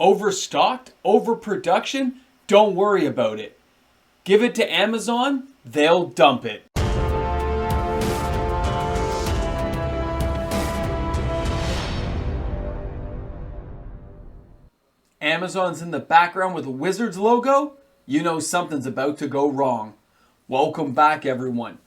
Overstocked? Overproduction? Don't worry about it. Give it to Amazon, they'll dump it. Amazon's in the background with a Wizards logo? You know something's about to go wrong. Welcome back, everyone.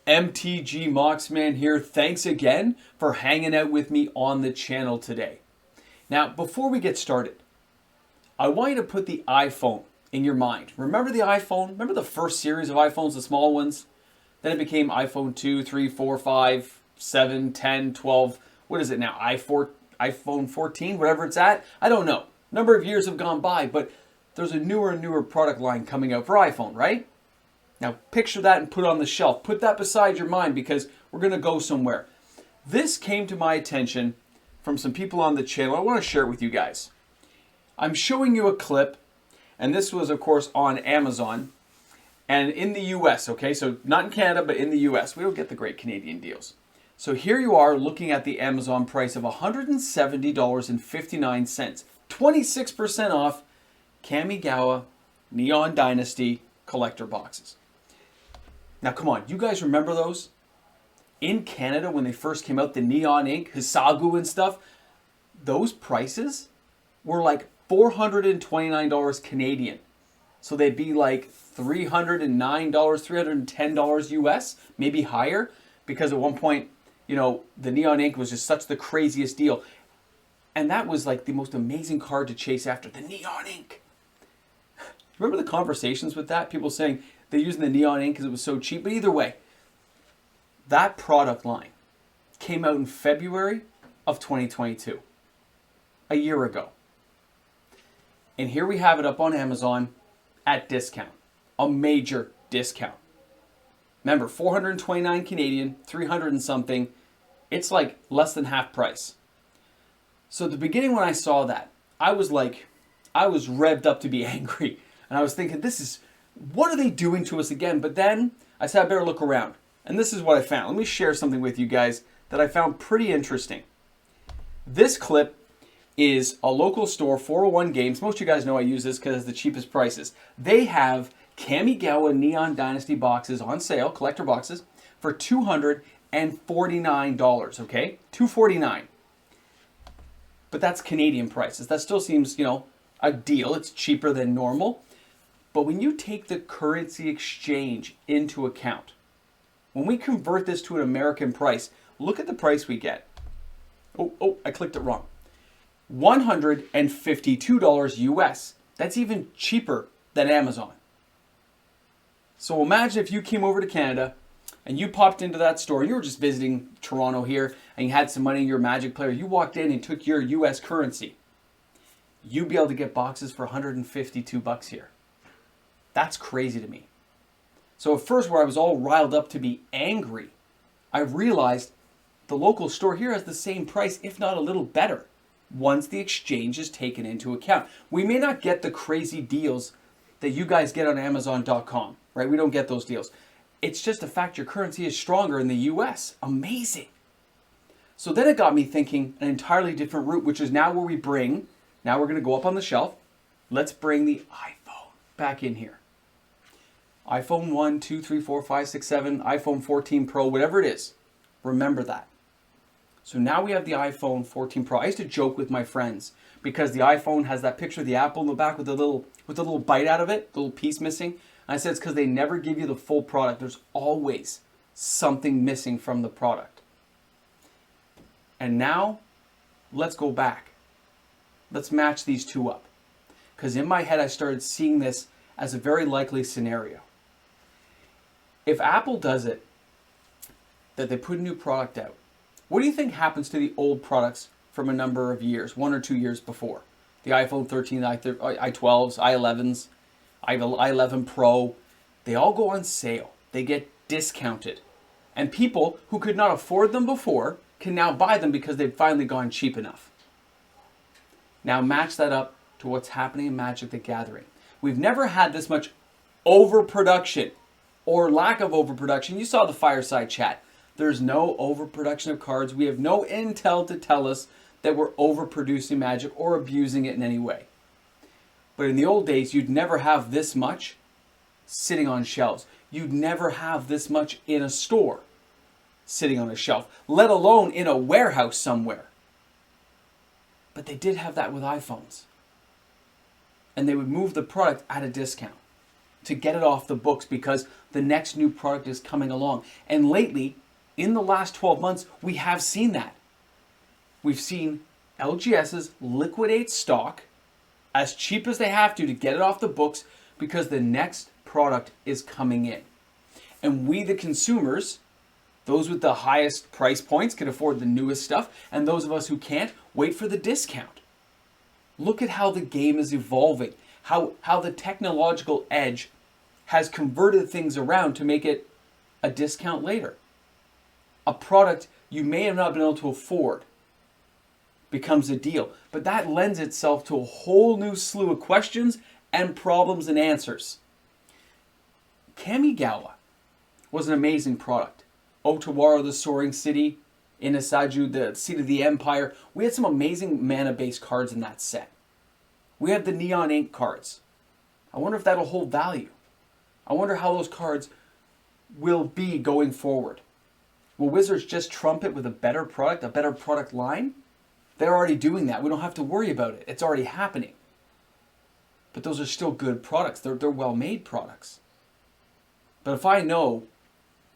MTG Moxman here. Thanks again for hanging out with me on the channel today. Now, before we get started, I want you to put the iPhone in your mind. Remember the iPhone? Remember the first series of iPhones, the small ones? Then it became iPhone 2, 3, 4, 5, 7, 10, 12. What is it now? iPhone 14, whatever it's at? I don't know. Number of years have gone by, but there's a newer and newer product line coming out for iPhone, right? Now picture that and put it on the shelf. Put that beside your mind because we're going to go somewhere. This came to my attention from some people on the channel. I want to share it with you guys. I'm showing you a clip, and this was, of course, on Amazon and in the US, okay? So not in Canada, but in the US. We don't get the great Canadian deals. So here you are looking at the Amazon price of $170.59. 26% off Kamigawa Neon Dynasty collector boxes. Now, come on, you guys remember those? In Canada, when they first came out, the Neon Ink, Hisagu and stuff, those prices were like $429 Canadian. So they'd be like $309, $310 US, maybe higher, because at one point, you know, the Neon Ink was just such the craziest deal. And that was like the most amazing card to chase after, the Neon Ink. Remember the conversations with that? People saying they're using the Neon Ink because it was so cheap. But either way, that product line came out in February of 2022, a year ago. And here we have it up on Amazon at discount, a major discount. Remember, 429 Canadian, 300 and something. It's like less than half price. So at the beginning when I saw that, I was revved up to be angry. And I was thinking, what are they doing to us again? But then I said, I better look around. And this is what I found. Let me share something with you guys that I found pretty interesting. This clip is a local store, 401 Games. Most of you guys know I use this because it's the cheapest prices. They have Kamigawa Neon Dynasty boxes on sale, collector boxes, for $249, okay? $249. But that's Canadian prices. That still seems, you know, a deal. It's cheaper than normal. But when you take the currency exchange into account, when we convert this to an American price, look at the price we get. Oh, I clicked it wrong. $152 US. That's even cheaper than Amazon. So imagine if you came over to Canada and you popped into that store, you were just visiting Toronto here, and you had some money in your Magic player, you walked in and took your US currency. You'd be able to get boxes for $152 here. That's crazy to me. So at first, where I was all riled up to be angry, I realized the local store here has the same price, if not a little better, once the exchange is taken into account. We may not get the crazy deals that you guys get on Amazon.com, right? We don't get those deals. It's just a fact your currency is stronger in the US. Amazing. So then it got me thinking an entirely different route, which is now where we bring, now we're going to go up on the shelf. Let's bring the iPhone back in here. iPhone 1, 2, 3, 4, 5, 6, 7, iPhone 14 Pro, whatever it is. Remember that. So now we have the iPhone 14 Pro. I used to joke with my friends because the iPhone has that picture of the apple in the back with the little bite out of it, the little piece missing. And I said it's because they never give you the full product. There's always something missing from the product. And now, let's go back. Let's match these two up. Because in my head, I started seeing this as a very likely scenario. If Apple does it, that they put a new product out, what do you think happens to the old products from a number of years, 1 or 2 years before? The iPhone 13, i12s, i11s, i11 Pro, they all go on sale. They get discounted. And people who could not afford them before can now buy them because they've finally gone cheap enough. Now match that up to what's happening in Magic the Gathering. We've never had this much overproduction or lack of overproduction. You saw the fireside chat. There's no overproduction of cards. We have no intel to tell us that we're overproducing Magic or abusing it in any way. But in the old days, you'd never have this much sitting on shelves. You'd never have this much in a store sitting on a shelf, let alone in a warehouse somewhere. But they did have that with iPhones. And they would move the product at a discount to get it off the books because the next new product is coming along. And lately, in the last 12 months, we have seen that. We've seen LGSs liquidate stock as cheap as they have to get it off the books because the next product is coming in. And we, the consumers, those with the highest price points can afford the newest stuff, and those of us who can't, wait for the discount. Look at how the game is evolving, how the technological edge has converted things around to make it a discount later. A product you may have not been able to afford becomes a deal, but that lends itself to a whole new slew of questions and problems and answers. Kamigawa was an amazing product. Otawara, the Soaring City, Inasaju, the Seat of the Empire. We had some amazing mana-based cards in that set. We had the Neon Ink cards. I wonder if that'll hold value. I wonder how those cards will be going forward. Will Wizards just trump it with a better product line? They're already doing that. We don't have to worry about it. It's already happening. But those are still good products. They're well-made products. But if I know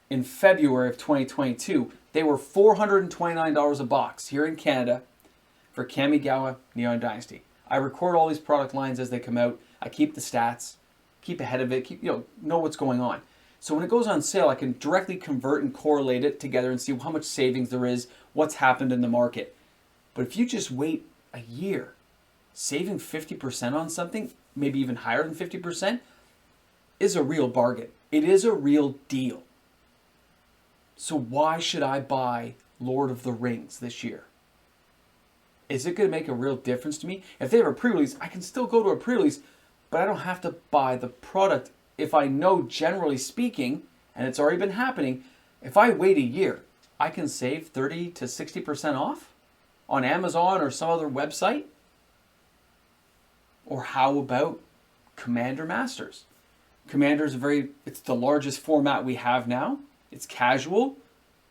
in February of 2022, they were $429 a box here in Canada for Kamigawa Neon Dynasty. I record all these product lines as they come out. I keep the stats, keep ahead of it, know what's going on. So when it goes on sale, I can directly convert and correlate it together and see how much savings there is, what's happened in the market. But if you just wait a year, saving 50% on something, maybe even higher than 50%, is a real bargain. It is a real deal. So why should I buy Lord of the Rings this year? Is it going to make a real difference to me? If they have a pre-release, I can still go to a pre-release, but I don't have to buy the product if I know, generally speaking, and it's already been happening, if I wait a year, I can save 30 to 60% off on Amazon or some other website. Or how about Commander Masters? Commander is it's the largest format we have now. It's casual.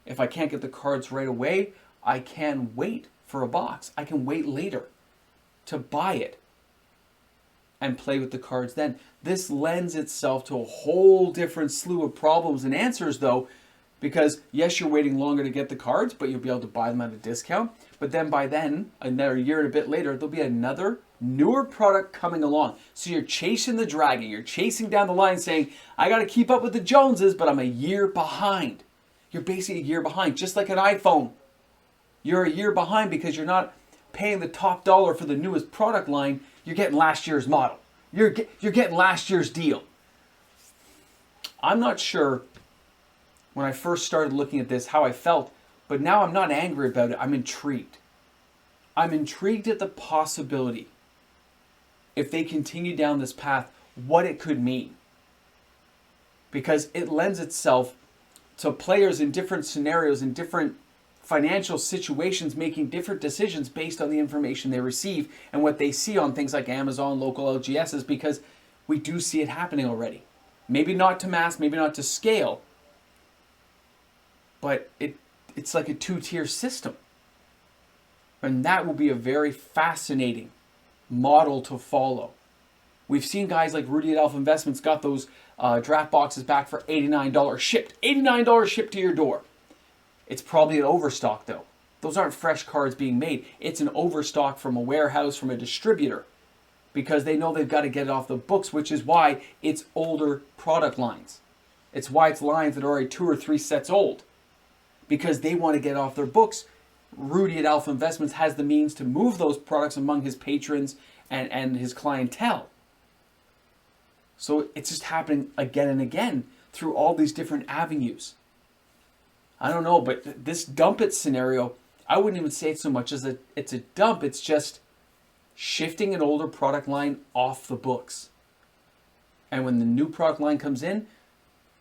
If I can't get the cards right away, I can wait for a box. I can wait later to buy it and play with the cards then. This lends itself to a whole different slew of problems and answers though, because yes, you're waiting longer to get the cards, but you'll be able to buy them at a discount. But then by then, another year and a bit later, there'll be another newer product coming along. So you're chasing the dragon. You're chasing down the line saying, I got to keep up with the Joneses, but I'm a year behind. You're basically a year behind, just like an iPhone. You're a year behind because you're not paying the top dollar for the newest product line. You're getting last year's model. You're getting last year's deal. I'm not sure when I first started looking at this how I felt, but now I'm not angry about it. I'm intrigued. I'm intrigued at the possibility, if they continue down this path, what it could mean. Because it lends itself to players in different scenarios, in different financial situations, making different decisions based on the information they receive and what they see on things like Amazon, local LGSs, because we do see it happening already. Maybe not to mass, maybe not to scale, but it's like a two-tier system. And that will be a very fascinating model to follow. We've seen guys like Rudy at Alpha Investments got those draft boxes back for $89 shipped. $89 shipped to your door. It's probably an overstock though. Those aren't fresh cards being made. It's an overstock from a warehouse, from a distributor, because they know they've got to get it off the books, which is why it's older product lines. It's why it's lines that are already 2 or 3 sets old, because they want to get off their books. Rudy at Alpha Investments has the means to move those products among his patrons and his clientele. So it's just happening again and again through all these different avenues. I don't know, but this dump it scenario, I wouldn't even say it so much as it's a dump. It's just shifting an older product line off the books. And when the new product line comes in,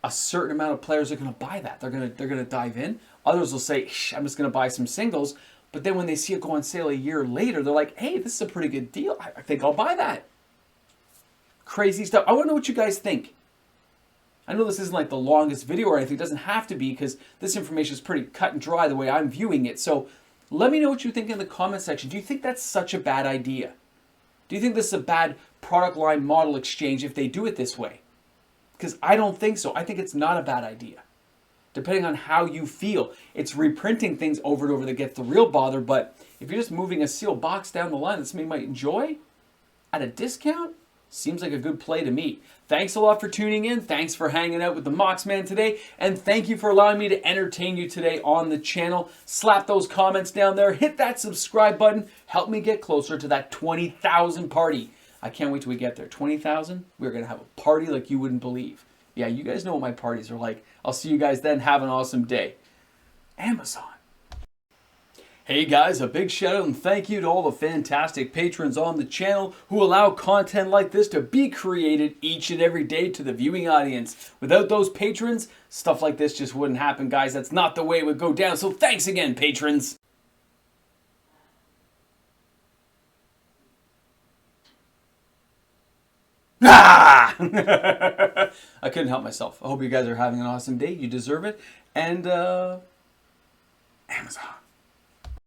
a certain amount of players are going to buy that. They're going to dive in. Others will say, I'm just going to buy some singles. But then when they see it go on sale a year later, they're like, hey, this is a pretty good deal. I think I'll buy that. crazy stuff. I want to know what you guys think. I know this isn't like the longest video or anything. It doesn't have to be because this information is pretty cut and dry the way I'm viewing it. So let me know what you think in the comment section. Do you think that's such a bad idea? Do you think this is a bad product line model exchange if they do it this way? Because I don't think so. I think it's not a bad idea. Depending on how you feel. It's reprinting things over and over that gets the real bother, but if you're just moving a sealed box down the line that somebody might enjoy at a discount, seems like a good play to me. Thanks a lot for tuning in. Thanks for hanging out with the Moxman today. And thank you for allowing me to entertain you today on the channel. Slap those comments down there. Hit that subscribe button. Help me get closer to that 20,000 party. I can't wait till we get there. 20,000? We're going to have a party like you wouldn't believe. Yeah, you guys know what my parties are like. I'll see you guys then. Have an awesome day. Amazon. Hey guys, a big shout out and thank you to all the fantastic patrons on the channel who allow content like this to be created each and every day to the viewing audience. Without those patrons, stuff like this just wouldn't happen, guys. That's not the way it would go down. So thanks again, patrons. Ah! I couldn't help myself. I hope you guys are having an awesome day. You deserve it. And Amazon.